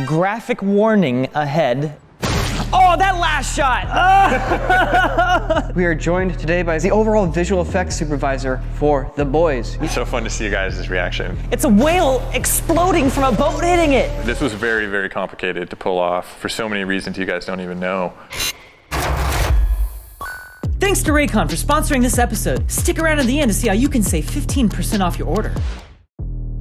Graphic warning ahead. Oh, that last shot! We are joined today by the overall visual effects supervisor for The Boys. It's so fun to see you guys' reaction. It's a whale exploding from a boat hitting it. This was very, very complicated to pull off for so many reasons you guys don't even know. Thanks to Raycon for sponsoring this episode. Stick around at the end to see how you can save 15% off your order.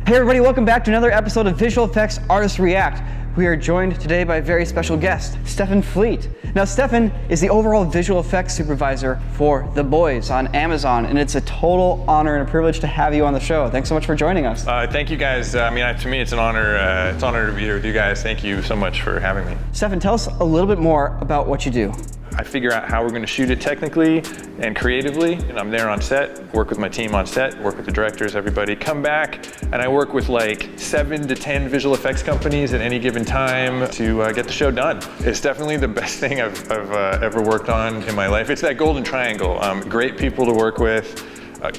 Hey everybody, welcome back to another episode of Visual Effects Artists React. We are joined today by a very special guest, Stephan Fleet. Now, Stephan is the overall visual effects supervisor for The Boys on Amazon, and it's a total honor and a privilege to have you on the show. Thanks so much for joining us. Thank you guys. To me, it's an honor. It's an honor to be here with you guys. Thank you so much for having me. Stephan, tell us a little bit more about what you do. I figure out how we're going to shoot it technically and creatively, and I'm there on set, work with my team on set, work with the directors, everybody. Come back, and I work with like 7 to 10 visual effects companies at any given time to get the show done. It's definitely the best thing I've ever worked on in my life. It's that golden triangle. Great people to work with,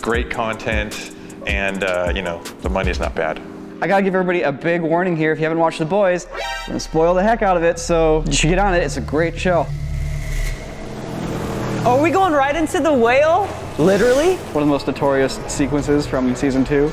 great content, and the money's not bad. I gotta give everybody a big warning here. If you haven't watched The Boys, I'm gonna spoil the heck out of it, so you should get on it. It's a great show. Are we going right into the whale? Literally? One of the most notorious sequences from season 2.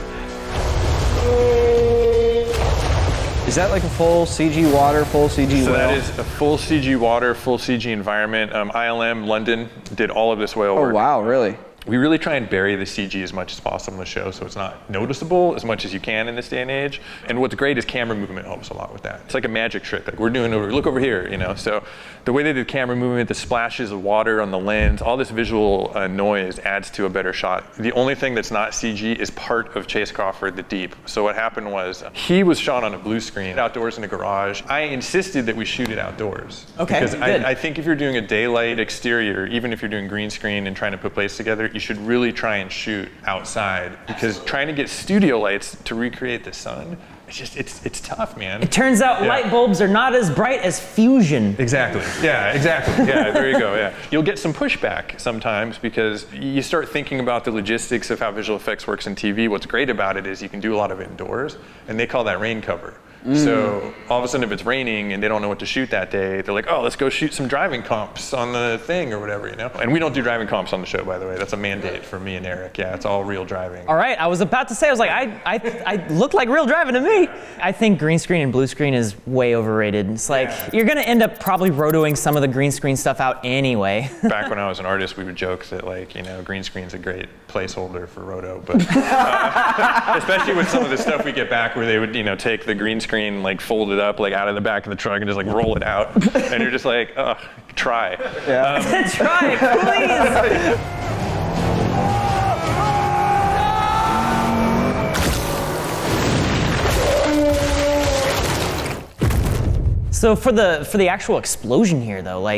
Is that like a full CG water, full CG whale? So that is a full CG water, full CG environment. ILM London did all of this whale work. Oh wow, really? We really try and bury the CG as much as possible in the show so it's not noticeable as much as you can in this day and age. And what's great is camera movement helps a lot with that. It's like a magic trick. Like look over here, So the way they did camera movement, the splashes of water on the lens, all this visual noise adds to a better shot. The only thing that's not CG is part of Chase Crawford, the Deep. So what happened was he was shot on a blue screen outdoors in a garage. I insisted that we shoot it outdoors. Okay, because good. I think if you're doing a daylight exterior, even if you're doing green screen and trying to put plates together, you should really try and shoot outside because trying to get studio lights to recreate the sun, it's tough, man. It turns out light bulbs are not as bright as fusion. Exactly. Yeah, exactly. Yeah, there you go. Yeah. You'll get some pushback sometimes because you start thinking about the logistics of how visual effects works in TV. What's great about it is you can do a lot of it indoors, and they call that rain cover. So all of a sudden if it's raining and they don't know what to shoot that day, they're like, oh, let's go shoot some driving comps on the thing or whatever, And we don't do driving comps on the show, by the way. That's a mandate for me and Eric. Yeah, it's all real driving. All right, I was about to say, I look like real driving to me. I think green screen and blue screen is way overrated. It's like, you're gonna end up probably rotoing some of the green screen stuff out anyway. Back when I was an artist, we would joke that green screen's a great placeholder for roto, but especially with some of the stuff we get back where they would, take the green screen, fold it up, out of the back of the truck and just roll it out. And you're just like, oh, try. Yeah. Try, please. So for the actual explosion here though,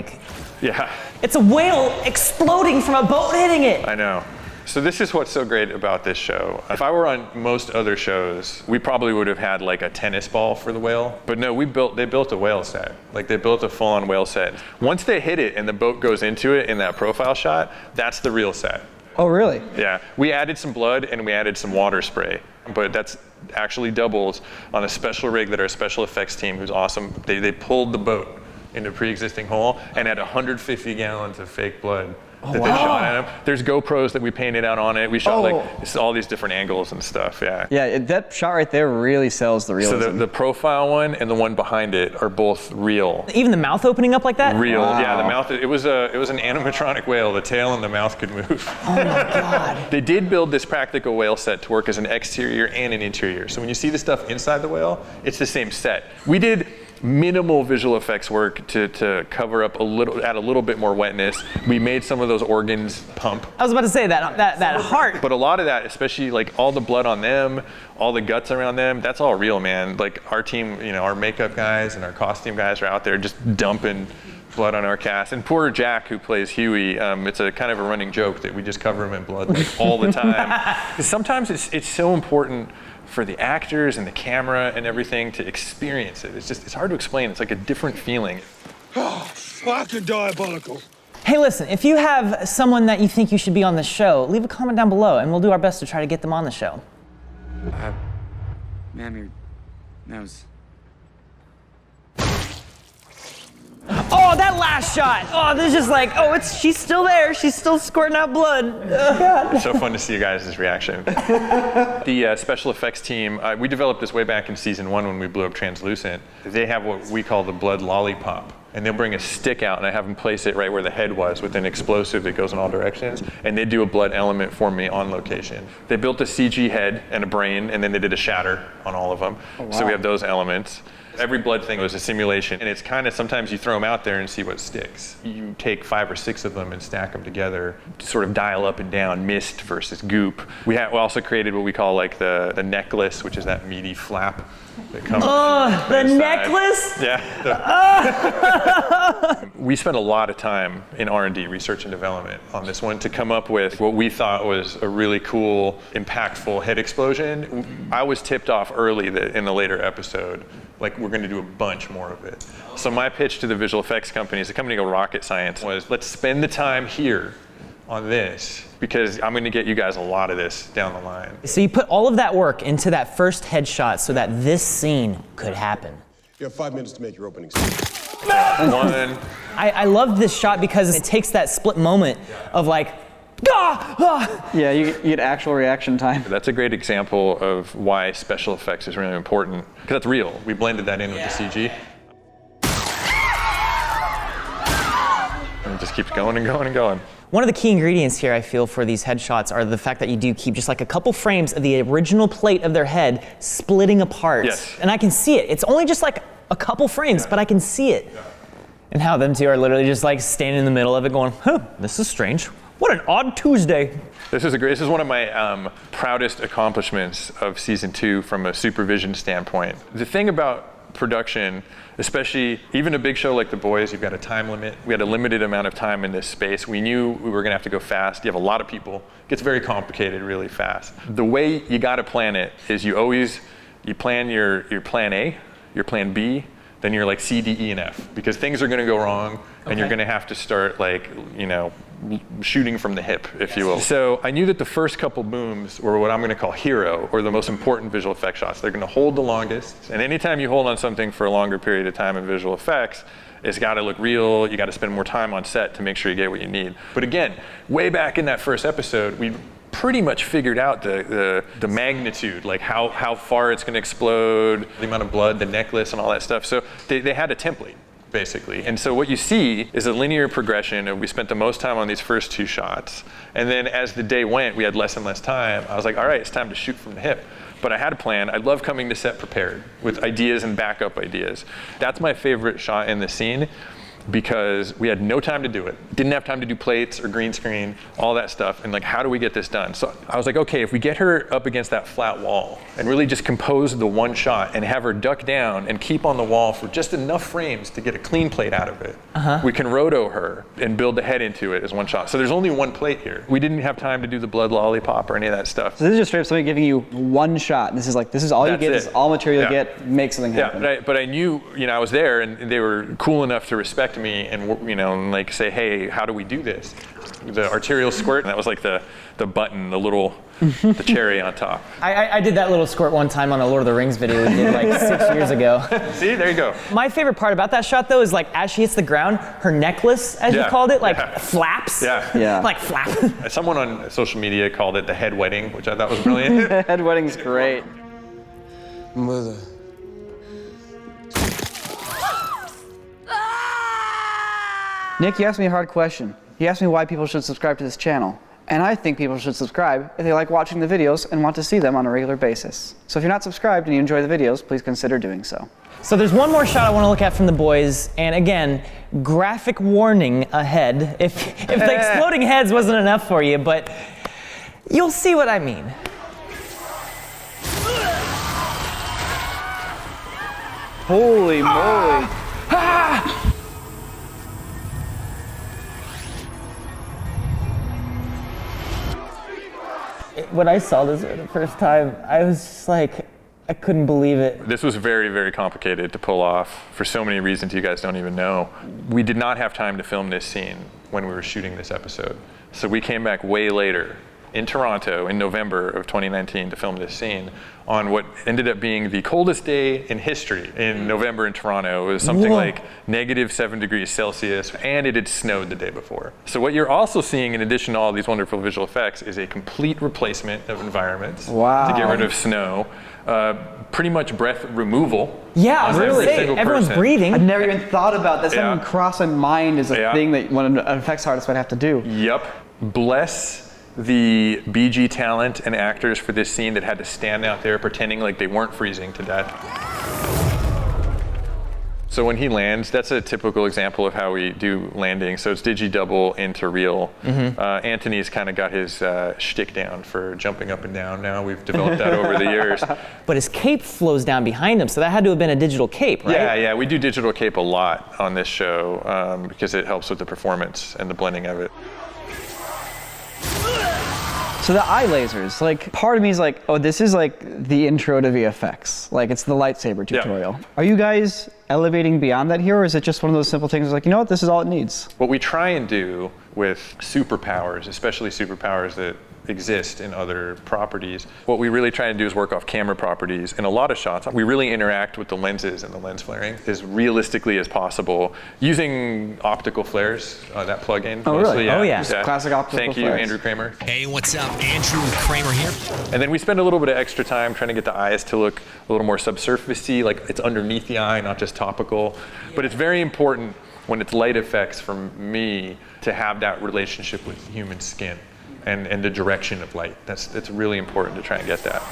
yeah. It's a whale exploding from a boat hitting it. I know. So this is what's so great about this show. If I were on most other shows, we probably would have had a tennis ball for the whale. But no, they built a whale set. They built a full-on whale set. Once they hit it and the boat goes into it in that profile shot, that's the real set. Oh, really? Yeah. We added some blood and we added some water spray. But that's actually doubles on a special rig that our special effects team, who's awesome, they pulled the boat into a pre-existing hole and had 150 gallons of fake blood. That they shot at him. There's GoPros that we painted out on it. We shot all these different angles and stuff. Yeah. Yeah, that shot right there really sells the realism. So the profile one and the one behind it are both real. Even the mouth opening up like that? Real. Wow. Yeah, the mouth. It was an animatronic whale. The tail and the mouth could move. Oh my God. They did build this practical whale set to work as an exterior and an interior. So when you see the stuff inside the whale, it's the same set. We did minimal visual effects work to cover up add a little bit more wetness. We made some of those organs pump. I was about to say that heart. But a lot of that, especially all the blood on them, all the guts around them, that's all real, man. Our team, our makeup guys and our costume guys are out there just dumping blood on our cast. And poor Jack, who plays Huey, it's a kind of a running joke that we just cover him in blood all the time. Because sometimes it's so important for the actors and the camera and everything to experience it. It's hard to explain. It's like a different feeling. Oh, fucking diabolical. Hey, listen, if you have someone that you think you should be on the show, leave a comment down below and we'll do our best to try to get them on the show. Ma'am, your nose. that last shot. Oh, this is just like, oh, she's still there. She's still squirting out blood. Oh, God. So fun to see you guys' reaction. The special effects team, we developed this way back in season 1 when we blew up Translucent. They have what we call the blood lollipop. And they'll bring a stick out, and I have them place it right where the head was with an explosive that goes in all directions. And they do a blood element for me on location. They built a CG head and a brain, and then they did a shatter on all of them. Oh, wow. So we have those elements. Every blood thing was a simulation, and it's kind of, sometimes you throw them out there and see what sticks. You take 5 or 6 of them and stack them together to sort of dial up and down mist versus goop. We also created what we call like the necklace, which is that meaty flap that comes. Oh, the necklace? Yeah. We spent a lot of time in R&D, research and development, on this one to come up with what we thought was a really cool, impactful head explosion. I was tipped off early that in the later episode, like, we're going to do a bunch more of it. So my pitch to the visual effects companies, a company called Rocket Science, was let's spend the time here on this because I'm going to get you guys a lot of this down the line. So you put all of that work into that first headshot so that this scene could happen. You have 5 minutes to make your opening scene. One. I love this shot because it takes that split moment of like, ah, ah. Yeah, you get actual reaction time. That's a great example of why special effects is really important, because that's real. We blended that in with the CG. And it just keeps going and going and going. One of the key ingredients here, I feel, for these headshots are the fact that you do keep just like a couple frames of the original plate of their head splitting apart. Yes. And I can see it. It's only just like a couple frames, but I can see it. Yeah. And how them two are literally just like standing in the middle of it going, huh, this is strange. What an odd Tuesday. This is one of my proudest accomplishments of season 2 from a supervision standpoint. The thing about production, especially even a big show like The Boys, you've got a time limit. We had a limited amount of time in this space. We knew we were gonna have to go fast. You have a lot of people. It gets very complicated really fast. The way you gotta plan it is you plan your plan A, your plan B, then you're like C, D, E, and F, because things are gonna go wrong, and you're gonna have to start like, shooting from the hip, if you will. So I knew that the first couple booms were what I'm gonna call hero, or the most important visual effects shots. They're gonna hold the longest, and anytime you hold on something for a longer period of time in visual effects, it's gotta look real, you gotta spend more time on set to make sure you get what you need. But again, way back in that first episode, we pretty much figured out the magnitude, like how far it's gonna explode, the amount of blood, the necklace, and all that stuff. So they had a template, basically. And so what you see is a linear progression, and we spent the most time on these first 2 shots. And then as the day went, we had less and less time. I was like, all right, it's time to shoot from the hip. But I had a plan. I love coming to set prepared with ideas and backup ideas. That's my favorite shot in the scene, because we had no time to do it. Didn't have time to do plates or green screen, all that stuff. And like, how do we get this done? So I was like, okay, if we get her up against that flat wall and really just compose the one shot and have her duck down and keep on the wall for just enough frames to get a clean plate out of it, we can roto her and build the head into it as one shot. So there's only one plate here. We didn't have time to do the blood lollipop or any of that stuff. So this is just straight up somebody giving you one shot. And this is all you get, this is all material you get, make something happen. Yeah, but I knew, I was there, and they were cool enough to respect me and and like say, hey, how do we do this? The arterial squirt, and that was like the button, the cherry on top. I did that little squirt one time on a Lord of the Rings video we did like 6 years ago. See, there you go. My favorite part about that shot though is like as she hits the ground, her necklace, as you called it, like flaps. Yeah. Like flap. Someone on social media called it the head wedding, which I thought was brilliant. The head wedding's great. Mother. Nick, you asked me a hard question. You asked me why people should subscribe to this channel. And I think people should subscribe if they like watching the videos and want to see them on a regular basis. So if you're not subscribed and you enjoy the videos, please consider doing so. So there's one more shot I want to look at from The Boys, and again, graphic warning ahead if the exploding heads wasn't enough for you, but you'll see what I mean. Holy moly. When I saw this for the first time, I was just like, I couldn't believe it. This was very, very complicated to pull off for so many reasons you guys don't even know. We did not have time to film this scene when we were shooting this episode. So we came back way later in Toronto in November of 2019 to film this scene on what ended up being the coldest day in history in November in Toronto. It was something like -7 degrees Celsius, and it had snowed the day before. So what you're also seeing, in addition to all these wonderful visual effects, is a complete replacement of environments to get rid of snow. Pretty much breath removal. Yeah, I was gonna say, everyone's breathing. I'd never even thought about that. That didn't cross my mind as a thing that one an effects artist might have to do. Yep. Bless the BG talent and actors for this scene that had to stand out there pretending like they weren't freezing to death. So when he lands, that's a typical example of how we do landing. So it's digi-double into real. Anthony's kind of got his shtick down for jumping up and down now. We've developed that over the years. But his cape flows down behind him, so that had to have been a digital cape, right? Yeah, we do digital cape a lot on this show because it helps with the performance and the blending of it. So the eye lasers, like part of me is like, oh, this is like the intro to VFX. Like it's the lightsaber tutorial. Are you guys elevating beyond that here, or is it just one of those simple things like, you know what, this is all it needs? What we try and do with superpowers, especially superpowers that exist in other properties, what we really try and do is work off camera properties. In a lot of shots, we really interact with the lenses and the lens flaring as realistically as possible using optical flares, that plug-in. Oh, really? Oh, yeah. Just classic optical Thank you, flares. Andrew Kramer. Hey, what's up? Andrew Kramer here. And then we spend a little bit of extra time trying to get the eyes to look a little more subsurfacey, like it's underneath the eye, not just topical. But it's very important when it's light effects for me to have that relationship with human skin and the direction of light. It's really important to try and get that.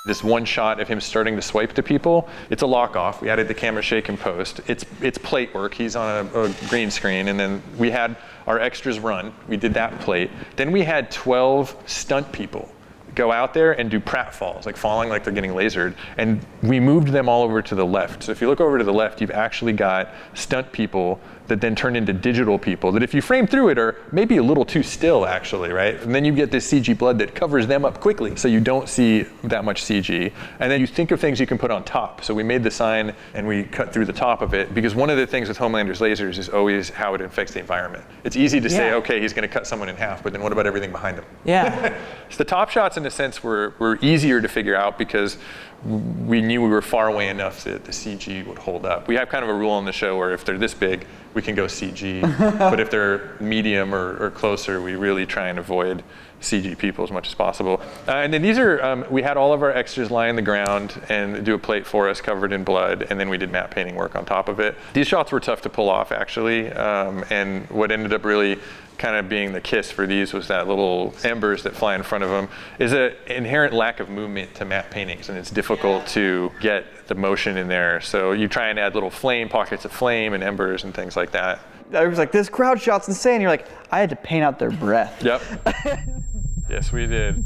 This one shot of him starting to swipe to people, it's a lock off. We added the camera shake in post. It's plate work. He's on a green screen, and then we had our extras run. We did that plate. Then we had 12 stunt people go out there and do pratfalls, like falling like they're getting lasered. And we moved them all over to the left. So if you look over to the left, you've actually got stunt people that then turn into digital people that if you frame through it are maybe a little too still actually, right? And then you get this CG blood that covers them up quickly so you don't see that much CG. And then you think of things you can put on top. So we made the sign and we cut through the top of it because one of the things with Homelander's lasers is always how it affects the environment. It's easy to say, okay, he's gonna cut someone in half, but then what about everything behind him? Yeah. So the top shots in a sense were easier to figure out because we knew we were far away enough that the CG would hold up. We have kind of a rule on the show where if they're this big, we can go CG, but if they're medium or closer, we really try and avoid CG people as much as possible. And then these are, we had all of our extras lie on the ground and do a plate for us covered in blood, and then we did matte painting work on top of it. These shots were tough to pull off actually, and what ended up really kind of being the kiss for these was that little embers that fly in front of them is an inherent lack of movement to matte paintings, and it's difficult to get the motion in there. So you try and add little flame, pockets of flame and embers and things like that. I was like, this crowd shot's insane. You're like, I had to paint out their breath. Yep. Yes, we did.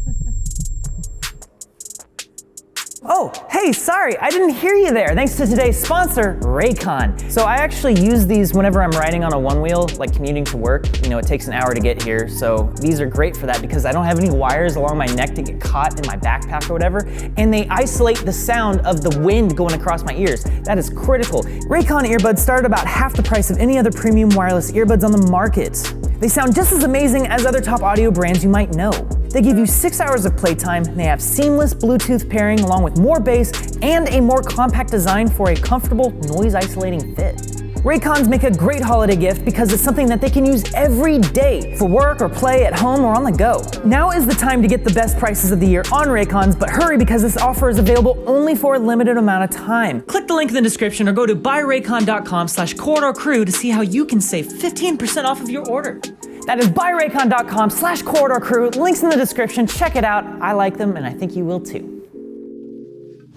Oh, hey, sorry, I didn't hear you there. Thanks to today's sponsor, Raycon. So I actually use these whenever I'm riding on a one wheel, like commuting to work. You know, it takes an hour to get here, so these are great for that because I don't have any wires along my neck to get caught in my backpack or whatever, and they isolate the sound of the wind going across my ears. That is critical. Raycon earbuds start at about half the price of any other premium wireless earbuds on the market. They sound just as amazing as other top audio brands you might know. They give you 6 hours of playtime, and they have seamless Bluetooth pairing along with more bass and a more compact design for a comfortable noise isolating fit. Raycons make a great holiday gift because it's something that they can use every day for work or play at home or on the go. Now is the time to get the best prices of the year on Raycons, but hurry because this offer is available only for a limited amount of time. Click the link in the description or go to buyraycon.com/corridorcrew to see how you can save 15% off of your order. That is buyraycon.com/corridorcrew. Links in the description. Check it out. I like them and I think you will too.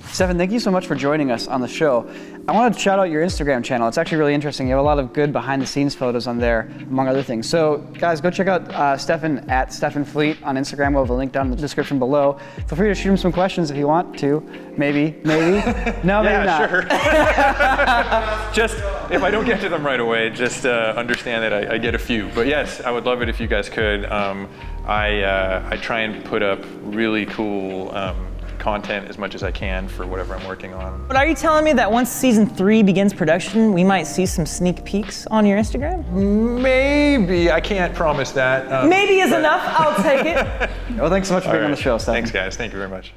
Stephan, thank you so much for joining us on the show. I want to shout out your Instagram channel. It's actually really interesting. You have a lot of good behind the scenes photos on there, among other things. So guys, go check out Stephan at Stephan Fleet on Instagram. We'll have a link down in the description below. Feel free to shoot him some questions if you want to. Maybe. No, maybe not. Sure. Just, if I don't get to them right away, just understand that I get a few. But yes, I would love it if you guys could. I try and put up really cool content as much as I can for whatever I'm working on. But are you telling me that once season 3 begins production, we might see some sneak peeks on your Instagram? Maybe, I can't promise that. Maybe is enough, I'll take it. Well, thanks so much for being on the show, Stephan. Thanks guys, thank you very much.